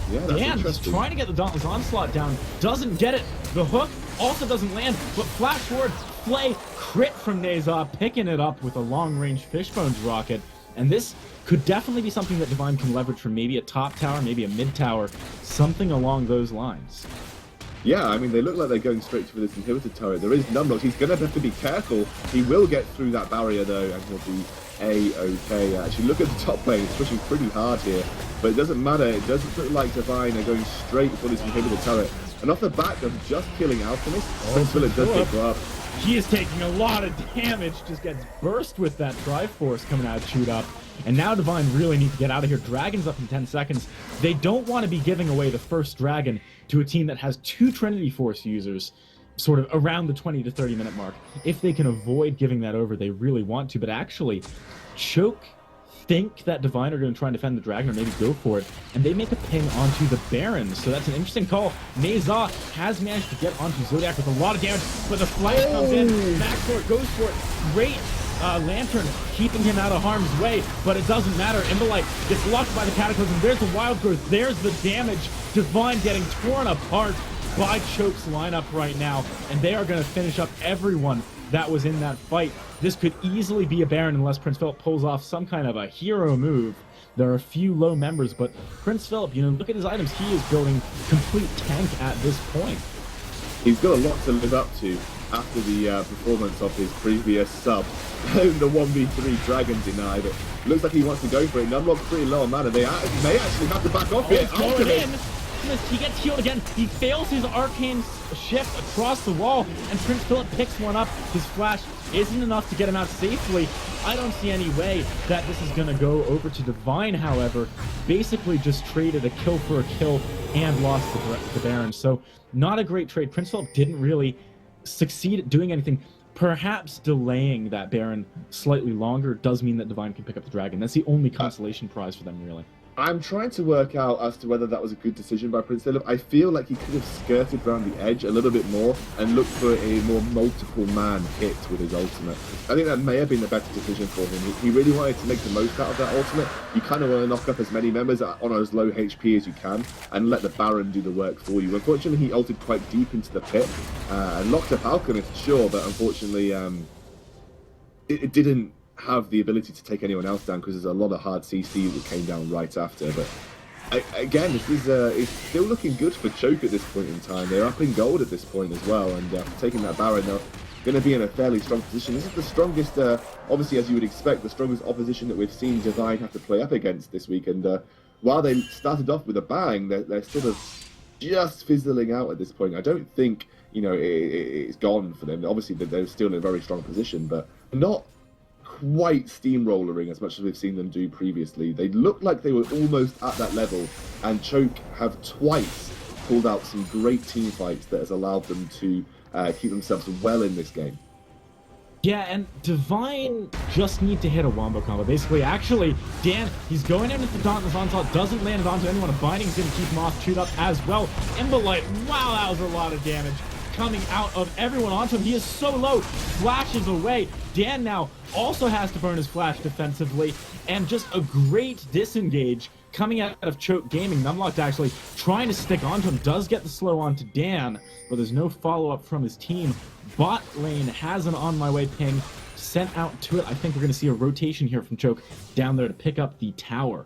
Yeah, that's He's trying to get the Dauntless Onslaught down. Doesn't get it. The hook also doesn't land, but flash forward, Flay, crit from Nazar, picking it up with a long-range Fishbones rocket. And this could definitely be something that Devine can leverage from maybe a top tower, maybe a mid tower, something along those lines. Yeah, I mean, they look like they're going straight for this inhibitor turret. There is Numlock. He's going to have to be careful. He will get through that barrier, though, and he'll be A-okay. Actually, look at the top lane. It's pushing pretty hard here, but it doesn't matter. It doesn't look like Devine are going straight for this inhibitor turret. And off the back of just killing Alchemist, Prince Philip does pick her up. He is taking a lot of damage, just gets burst with that Triforce coming out of Chewed Up. And now Devine really need to get out of here. Dragon's up in 10 seconds. They don't want to be giving away the first Dragon to a team that has 2 Trinity Force users sort of around the 20 to 30 minute mark. If they can avoid giving that over, they really want to. But actually, Choke think that Devine are going to try and defend the Dragon or maybe go for it, and they make a ping onto the Baron. So that's an interesting call. Meza has managed to get onto Zodiac with a lot of damage, but the flash comes in. Maxor goes for it. Great Lantern keeping him out of harm's way, but it doesn't matter. Imbolite gets locked by the Cataclysm. There's the Wild Growth. There's the damage. Devine getting torn apart by Choke's lineup right now, and they are going to finish up everyone that was in that fight. This could easily be a Baron unless Prince Philip pulls off some kind of a hero move. There are a few low members, but Prince Philip, you know, look at his items. He is building complete tank at this point. He's got a lot to live up to after the performance of his previous sub. The 1v3 Dragon denied it. Looks like he wants to go for it. Numlock pretty low on mana. They may actually have to back off here. He gets healed again. He fails his arcane shift across the wall, and Prince Philip picks one up. His flash isn't enough to get him out safely. I don't see any way that this is going to go over to Devine, however. Basically just traded a kill for a kill and lost the Baron. So not a great trade. Prince Philip didn't really succeed at doing anything. Perhaps delaying that Baron slightly longer does mean that Devine can pick up the Dragon. That's the only consolation prize for them, really. I'm trying to work out as to whether that was a good decision by Prince Philip. I feel like he could have skirted around the edge a little bit more and looked for a more multiple man hit with his ultimate. I think that may have been the better decision for him. He really wanted to make the most out of that ultimate. You kind of want to knock up as many members on as low HP as you can and let the Baron do the work for you. Unfortunately, he ulted quite deep into the pit and locked up Alchemist, sure, but unfortunately it didn't have the ability to take anyone else down because there's a lot of hard CC that came down right after. But again, this is it's still looking good for Choke at this point in time. They're up in gold at this point as well, and taking that Baron, they're going to be in a fairly strong position. This is the strongest, obviously as you would expect, the strongest opposition that we've seen Devine have to play up against this week. And while they started off with a bang, they're sort of just fizzling out at this point. I don't think, you know, it's gone for them. Obviously they're still in a very strong position, but not quite steamrollering as much as we've seen them do previously. They looked like they were almost at that level, and Choke have twice pulled out some great team fights that has allowed them to keep themselves well in this game. Yeah, and Devine just need to hit a wombo combo. Basically, actually, Dan, he's going in with the Dauntless Onslaught, doesn't land it onto anyone. A Binding's going to keep him off, chewed up as well. Imbolite, wow, that was a lot of damage coming out of everyone onto him. He is so low, flashes away. Dan now also has to burn his flash defensively, and just a great disengage coming out of Choke Gaming. Numlocked actually trying to stick onto him, does get the slow onto Dan, but there's no follow-up from his team. Bot lane has an on my way ping sent out to it. I think we're going to see a rotation here from Choke down there to pick up the tower.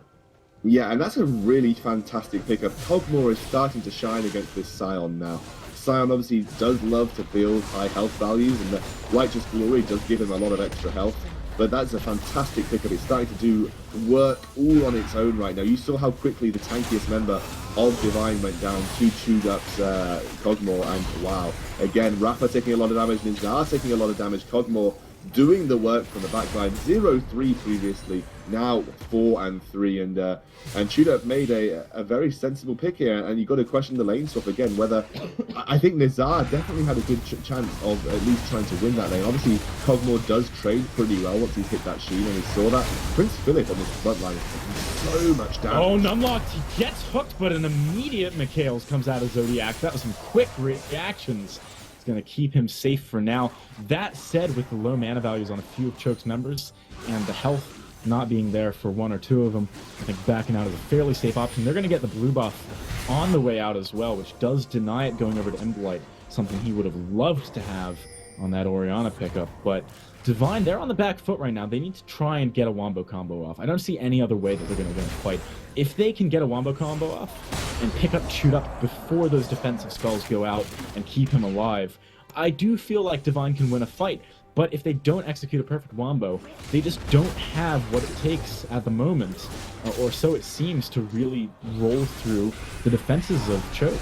Yeah, and that's a really fantastic pickup. Cogmore is starting to shine against this Scion now. Scion obviously does love to build high health values, and the Righteous Glory does give him a lot of extra health. But that's a fantastic pickup. It's starting to do work all on its own right now. You saw how quickly the tankiest member of Devine went down to chewed up's Cogmore, and wow. Again, Rafa taking a lot of damage, Nizar taking a lot of damage, Cogmore doing the work from the backline. 0-3 previously, now 4-3, and Chewed made a very sensible pick here, and you've got to question the lane swap again, whether I think Nizar definitely had a good chance of at least trying to win that lane. Obviously, Cogmore does trade pretty well once he's hit that Sheen, and he saw that. Prince Philip on this front line is taking so much damage. Oh, Numlocked, he gets hooked, but an immediate Mikhails comes out of Zodiac. That was some quick reactions. It's going to keep him safe for now. That said, with the low mana values on a few of Choke's members and the health not being there for one or two of them, I think backing out is a fairly safe option. They're going to get the blue buff on the way out as well, which does deny it going over to Imbolite, something he would have loved to have on that Orianna pickup. But Devine, they're on the back foot right now. They need to try and get a wombo combo off. I don't see any other way that they're going to win a fight. If they can get a wombo combo off and pick up Chewed Up before those defensive spells go out and keep him alive, I do feel like Devine can win a fight. But if they don't execute a perfect wombo, they just don't have what it takes at the moment, or so it seems, to really roll through the defenses of Choke.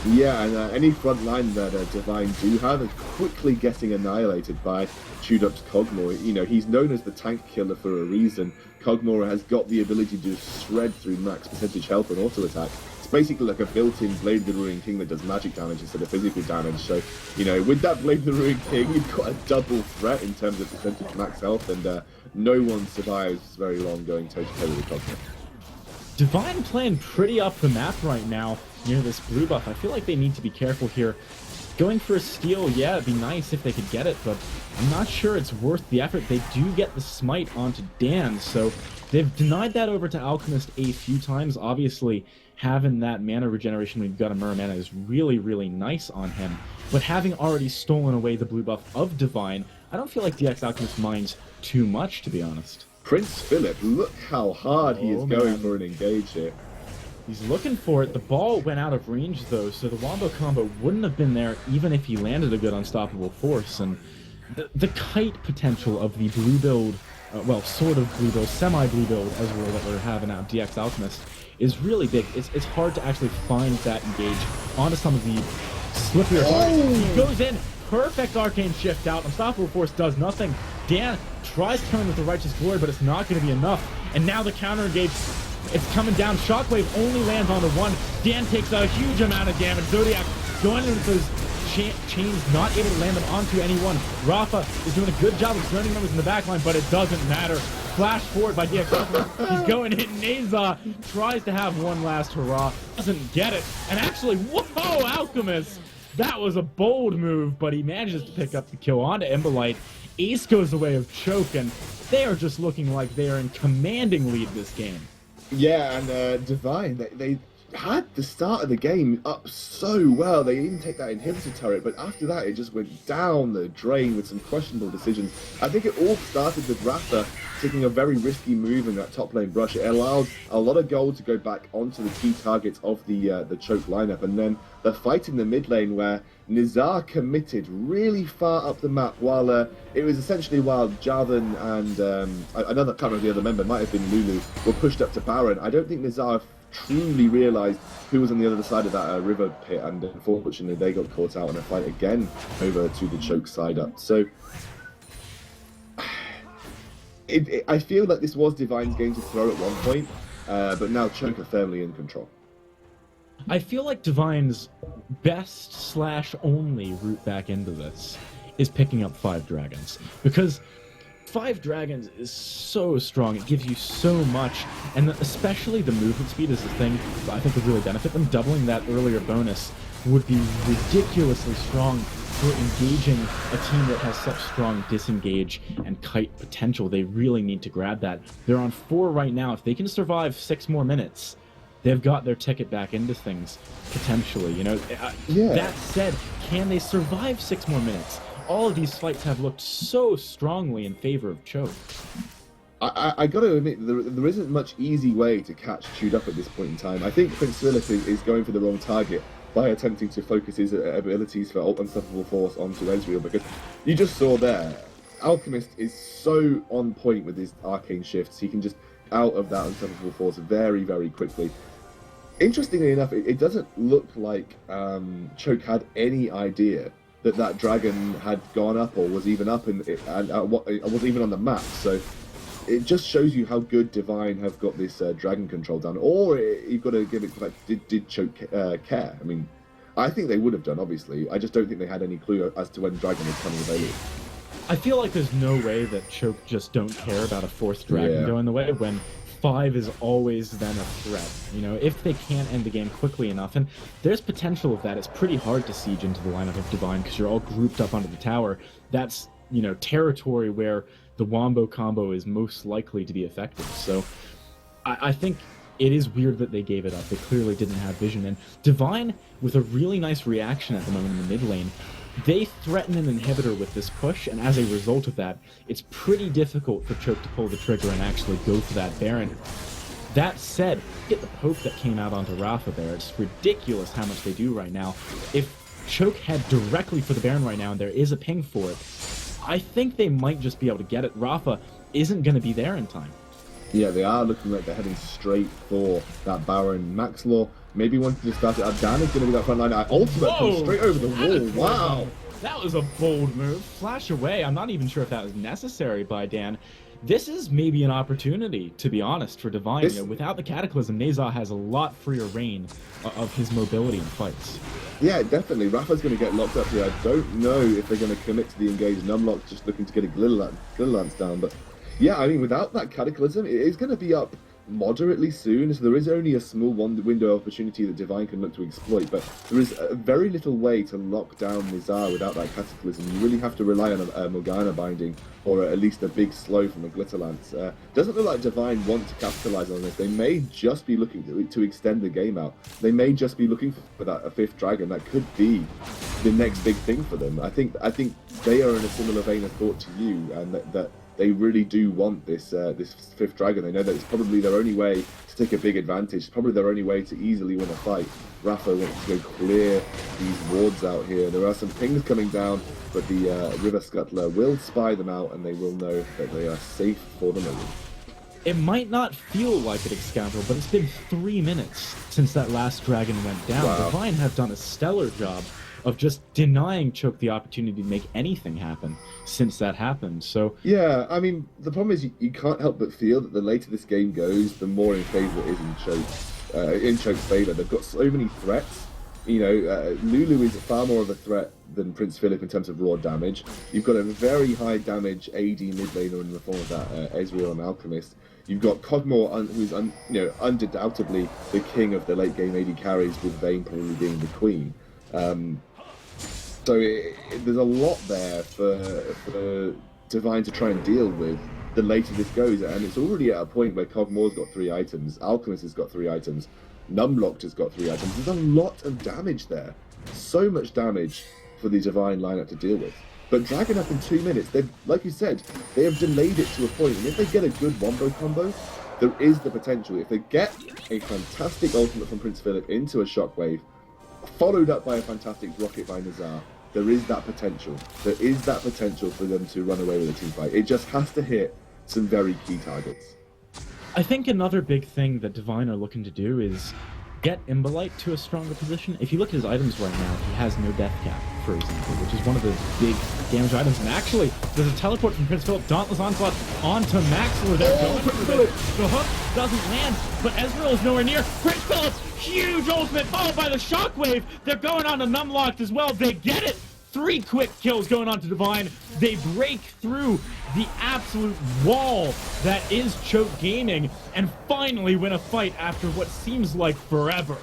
Yeah, and any front line that Devine do have is quickly getting annihilated by chewed up's Cogmore. You know, he's known as the tank killer for a reason. Cogmore has got the ability to shred through max percentage health and auto attack. It's basically like a built-in Blade of the Ruin King that does magic damage instead of physical damage. So, you know, with that Blade of the Ruin King, you've got a double threat in terms of percentage max health, and no one survives very long going toe-to-toe with the Cogmore. Devine playing pretty up the map right now near this blue buff. I feel like they need to be careful here. Going for a steal, yeah, it'd be nice if they could get it, but I'm not sure it's worth the effort. They do get the smite onto Dan, so they've denied that over to Alchemist a few times. Obviously, having that mana regeneration when you've got a Mirror Mana is really, really nice on him. But having already stolen away the blue buff of Devine, I don't feel like DX Alchemist minds too much, to be honest. Prince Philip, look how hard he is going for an engage here. He's looking for it. The ball went out of range, though, so the Wombo combo wouldn't have been there even if he landed a good unstoppable force. And the kite potential of the blue build, well, sort of blue build, semi-blue build as well that we're having out, DX Alchemist, is really big. It's hard to actually find that engage onto some of the slipperier targets. He goes in, perfect arcane shift out. Unstoppable force does nothing. Dan tries to come in with the Righteous Glory, but it's not going to be enough. And now the counter engage, it's coming down. Shockwave only lands on the one. Dan takes a huge amount of damage. Zodiac going in with those chains, not able to land them onto anyone. Rafa is doing a good job of surrounding members in the backline, but it doesn't matter. Flash forward by DX. He's going in. Neza tries to have one last hurrah. Doesn't get it. And actually, whoa, Alchemist! That was a bold move, but he manages to pick up the kill onto Embolite. Ace goes the way of Choke, and they are just looking like they are in commanding lead this game. Yeah, and Devine, they had the start of the game up so well. They even take that inhibitor turret, but after that it just went down the drain with some questionable decisions. I think it all started with Rafa taking a very risky move in that top lane brush. It allowed a lot of gold to go back onto the key targets of the choke lineup, and then the fight in the mid lane where Nizar committed really far up the map while it was essentially while Javan and another, can't remember the other member, might have been Lulu, were pushed up to Baron. I don't think Nizar truly realised who was on the other side of that river pit, and unfortunately they got caught out in a fight again over to the choke side up. So I feel like this was Divine's game to throw at one point, but now Choke are firmly in control. I feel like Divine's best / only route back into this is picking up 5 dragons, because 5 dragons is so strong. It gives you so much, and especially the movement speed is the thing I think would really benefit them. Doubling that earlier bonus would be ridiculously strong for engaging a team that has such strong disengage and kite potential. They really need to grab that. They're on 4 right now. If they can survive 6 more minutes, they've got their ticket back into things, potentially. You know, Yeah. That said, can they survive 6 more minutes? All of these fights have looked so strongly in favor of Choke. I got to admit, there isn't much easy way to catch Chewed Up at this point in time. I think Prince Philip is going for the wrong target by attempting to focus his abilities for Unstoppable Force onto Ezreal, because you just saw there, Alchemist is so on point with his arcane shifts. He can just out of that Unstoppable Force very, very quickly. Interestingly enough, it doesn't look like Choke had any idea that dragon had gone up or was even up and was even on the map. So it just shows you how good Devine have got this dragon control done. Or you've got to give it like, did Choke care? I mean, I think they would have done, obviously. I just don't think they had any clue as to when dragon was coming available. I feel like there's no way that Choke just don't care about a 4th dragon going the way when 5 is always then a threat. You know, if they can't end the game quickly enough, and there's potential of that. It's pretty hard to siege into the lineup of Devine because you're all grouped up onto the tower. That's, you know, territory where the Wombo combo is most likely to be effective. So I think it is weird that they gave it up. They clearly didn't have vision. And Devine, with a really nice reaction at the moment in the mid lane, they threaten an inhibitor with this push, and as a result of that, it's pretty difficult for Choke to pull the trigger and actually go for that Baron. That said, get the poke that came out onto Rafa there. It's ridiculous how much they do right now. If Choke head directly for the Baron right now, and there is a ping for it, I think they might just be able to get it. Rafa isn't going to be there in time. Yeah, they are looking like they're heading straight for that Baron. Maxlaw Maybe wanted to start it up. Dan is going to be that front line. Ultimate comes straight over the wall. Wow. That was a bold move. Flash away. I'm not even sure if that was necessary by Dan. This is maybe an opportunity, to be honest, for Devine. You know, without the Cataclysm, Nezar has a lot freer reign of his mobility in fights. Yeah, definitely. Rafa's going to get locked up here. I don't know if they're going to commit to the engage. Numlock's just looking to get a Glitter Lance down. But yeah, I mean, without that Cataclysm, it is going to be up moderately soon, so there is only a small window of opportunity that Devine can look to exploit, but there is very little way to lock down Nezar without that Cataclysm. You really have to rely on a Morgana binding, or at least a big slow from a Glitter Lance. Doesn't look like Devine want to capitalize on this. They may just be looking to extend the game out. They may just be looking for that a 5th dragon. That could be the next big thing for them. I think they are in a similar vein of thought to you, and that they really do want this this 5th dragon. They know that it's probably their only way to take a big advantage. It's probably their only way to easily win a fight. Rafa wants to go clear these wards out here. There are some pings coming down, but the River Scuttler will spy them out, and they will know that they are safe for the moment. It might not feel like it, Scoundrel, but it's been 3 minutes since that last dragon went down. Wow. Devine have done a stellar job of just denying Choke the opportunity to make anything happen since that happened. So yeah, I mean, the problem is you can't help but feel that the later this game goes, the more in favour it is in Choke's favour. They've got so many threats. You know, Lulu is far more of a threat than Prince Philip in terms of raw damage. You've got a very high damage AD mid laner in the form of that Ezreal and Alchemist. You've got Cogmore, who's undoubtedly the king of the late game AD carries, with Vayne probably being the queen. So there's a lot there for Devine to try and deal with the later this goes, and it's already at a point where Cogmore's got 3 items, Alchemist has got 3 items, Numlocked has got 3 items. There's a lot of damage there. So much damage for the Devine lineup to deal with. But Dragon up in 2 minutes, they've, like you said, they have delayed it to a point, and if they get a good wombo combo, there is the potential. If they get a fantastic ultimate from Prince Philip into a shockwave, followed up by a fantastic rocket by Nezar, there is that potential. There is that potential for them to run away with a team fight. It just has to hit some very key targets. I think another big thing that Devine are looking to do is get Imbolite to a stronger position. If you look at his items right now, he has no death cap, for example, which is one of the big damage items. And actually, there's a teleport from Prince Philip, Dauntless Onslaught onto Maxler. They're going for it. The hook doesn't land, but Ezreal is nowhere near. Prince Philip, huge ultimate followed by the shockwave. They're going on to Numlocked as well. They get it. 3 quick kills going on to Devine. They break through the absolute wall that is Choke Gaming and finally win a fight after what seems like forever.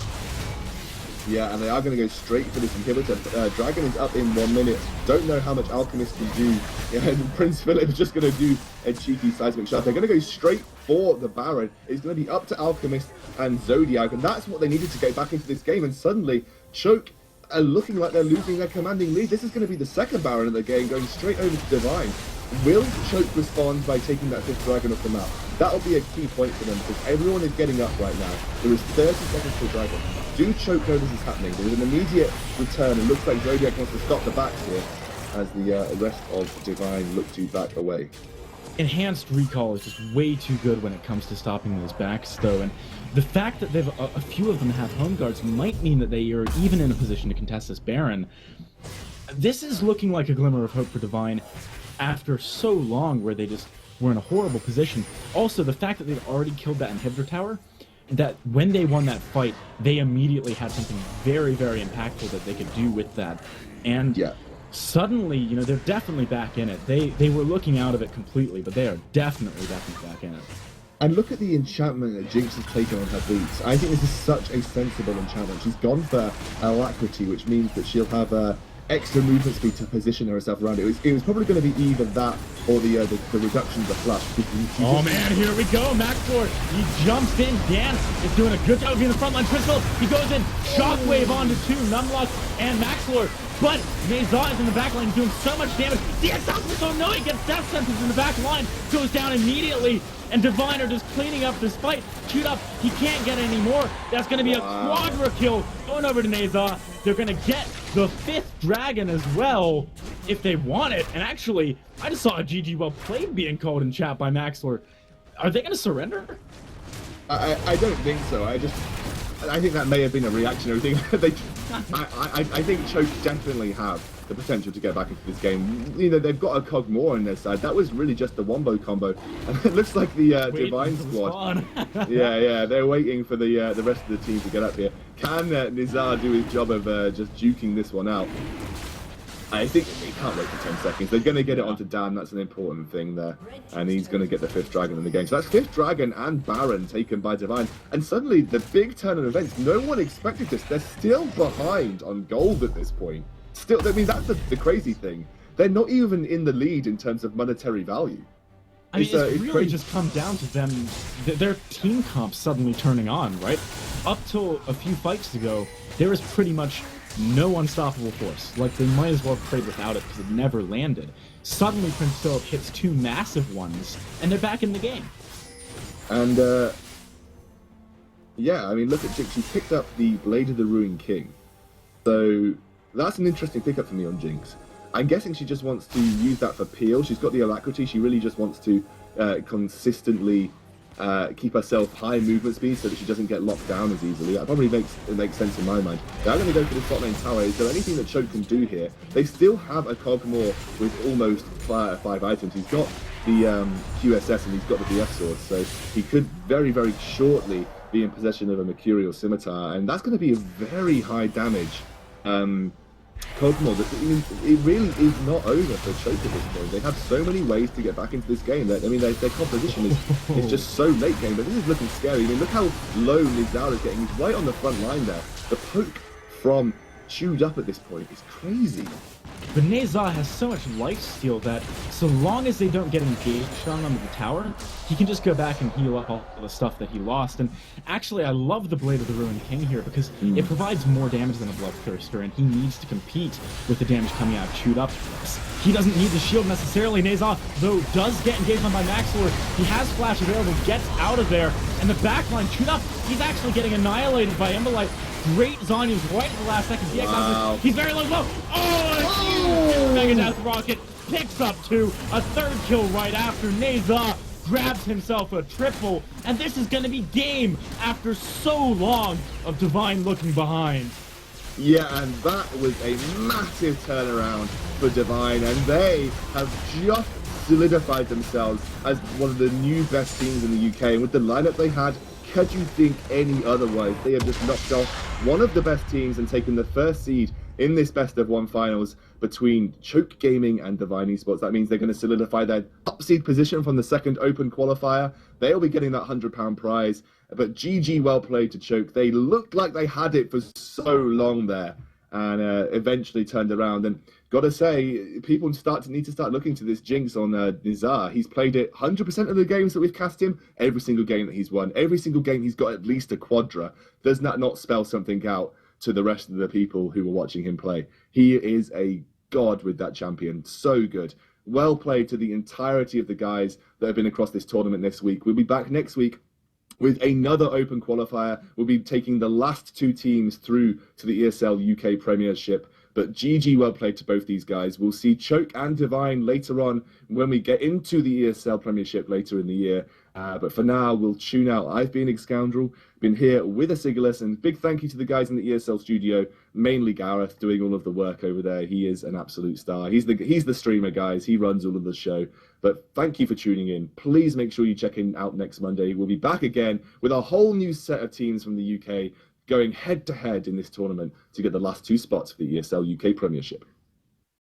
Yeah, and they are going to go straight for this inhibitor. Dragon is up in 1 minute. Don't know how much Alchemist can do. And Prince Philip is just going to do a cheeky seismic shot. They're going to go straight for the Baron. It's going to be up to Alchemist and Zodiac, and that's what they needed to get back into this game. And suddenly, Choke are looking like they're losing their commanding lead. This is going to be the second Baron of the game, going straight over to Devine. Will Choke respond by taking that 5th dragon off the map? That'll be a key point for them, because everyone is getting up right now. There is 30 seconds to dragon. Do Choke know this is happening? There is an immediate return, and looks like Zodiac wants to stop the backs here, as the rest of Devine look to back away. Enhanced recall is just way too good when it comes to stopping those backs, though, and the fact that they've a few of them have home guards might mean that they are even in a position to contest this Baron. This is looking like a glimmer of hope for Devine after so long where they just were in a horrible position. Also, the fact that they've already killed that inhibitor tower, that when they won that fight, they immediately had something very, very impactful that they could do with that. And yeah, suddenly, you know, they're definitely back in it. They were looking out of it completely, but they are definitely back in it. And look at the enchantment that Jinx has taken on her boots. I think this is such a sensible enchantment. She's gone for alacrity, which means that she'll have extra movement speed to position herself around it. It was probably going to be either that or the reduction of the flash. Oh man, here we go. Maxlord, he jumps in. Dan is doing a good job of being the front line. Crystal, he goes in. Shockwave onto 2, Numlock and Maxlord. But Nezar is in the back line doing so much damage. The Exhaust, oh no, he gets Death Sentence in the back line. Goes down immediately. And Devine are just cleaning up this fight. Chewed up, he can't get any more. That's going to be a quadra kill going over to Nezar. They're going to get the 5th dragon as well, if they want it. And actually, I just saw a GG well played being called in chat by Maxlord. Are they going to surrender? I don't think so. I think that may have been a reactionary thing. I think Choke definitely have the potential to get back into this game. You know, they've got a cog more on their side. That was really just the Wombo combo. And it looks like the Devine squad. yeah, they're waiting for the rest of the team to get up here. Can Nizar do his job of just juking this one out? I think he can't wait for 10 seconds. They're going to get it onto Dan. That's an important thing there. And he's going to get the 5th Dragon in the game. So that's 5th Dragon and Baron taken by Devine. And suddenly, the big turn of events, no one expected this. They're still behind on gold at this point. Still, I mean, that's the crazy thing. They're not even in the lead in terms of monetary value. I mean, it's really crazy. Just come down to them, their team comp suddenly turning on, right? Up till a few fights ago, there was pretty much no unstoppable force. Like, they might as well have played without it because it never landed. Suddenly, Prince Philip hits 2 massive ones, and they're back in the game. And, yeah, I mean, look at Jinx. She picked up the Blade of the Ruined King. So, that's an interesting pickup for me on Jinx. I'm guessing she just wants to use that for peel. She's got the alacrity. She really just wants to consistently keep herself high movement speed so that she doesn't get locked down as easily. That probably makes sense in my mind. They're going to go for the top lane tower. Is there anything that Choke can do here? They still have a Cogmore with almost 5 items. He's got the QSS and he's got the BF sword, so he could very, very shortly be in possession of a Mercurial Scimitar, and that's going to be a very high damage Cogmore. It really is not over for Choke at this point. They have so many ways to get back into this game. I mean, their composition is just so late game, but this is looking scary. I mean, look how low Nizar is getting. He's right on the front line there. The poke from Chewed Up at this point is crazy. But Nizar has so much lifesteal that so long as they don't get engaged on him at the tower, he can just go back and heal up all the stuff that he lost. And actually, I love the Blade of the Ruined King here because it provides more damage than a Bloodthirster, and he needs to compete with the damage coming out of Chewed Up. He doesn't need the shield necessarily. Nizar, though, does get engaged on by Maxlord. He has Flash available, gets out of there, and the backline, Chewed Up, he's actually getting annihilated by Emberlight. Great Zhonya's right in the last second. Wow. He's very low. Oh, huge Megadeth Rocket picks up 2. A 3rd kill right after. Nizar grabs himself a triple. And this is going to be game after so long of Devine looking behind. Yeah, and that was a massive turnaround for Devine. And they have just solidified themselves as one of the new best teams in the UK. And with the lineup they had, could you think any otherwise? They have just knocked off one of the best teams and taken the 1st seed in this best-of-1 finals between Choke Gaming and Devine eSports. That means they're going to solidify their top seed position from the 2nd open qualifier. They'll be getting that £100 prize. But GG, well played to Choke. They looked like they had it for so long there, and eventually turned around. And gotta say, people need to start looking to this Jinx on Nizar. He's played it 100% of the games that we've cast him. Every single game that he's won, every single game he's got at least a quadra. Does that not spell something out to the rest of the people who were watching him play? He is a god with that champion. So good. Well played to the entirety of the guys that have been across this tournament this week. We'll be back next week with another open qualifier. We'll be taking the last 2 teams through to the ESL UK Premiership. But GG, well played to both these guys. We'll see Choke and Devine later on when we get into the ESL Premiership later in the year. But for now, we'll tune out. I've been Xscoundrel, been here with Asigilus, and big thank you to the guys in the ESL studio, mainly Gareth, doing all of the work over there. He is an absolute star. He's the streamer, guys. He runs all of the show. But thank you for tuning in. Please make sure you check in out next Monday. We'll be back again with a whole new set of teams from the UK going head-to-head in this tournament to get the last 2 spots for the ESL UK Premiership.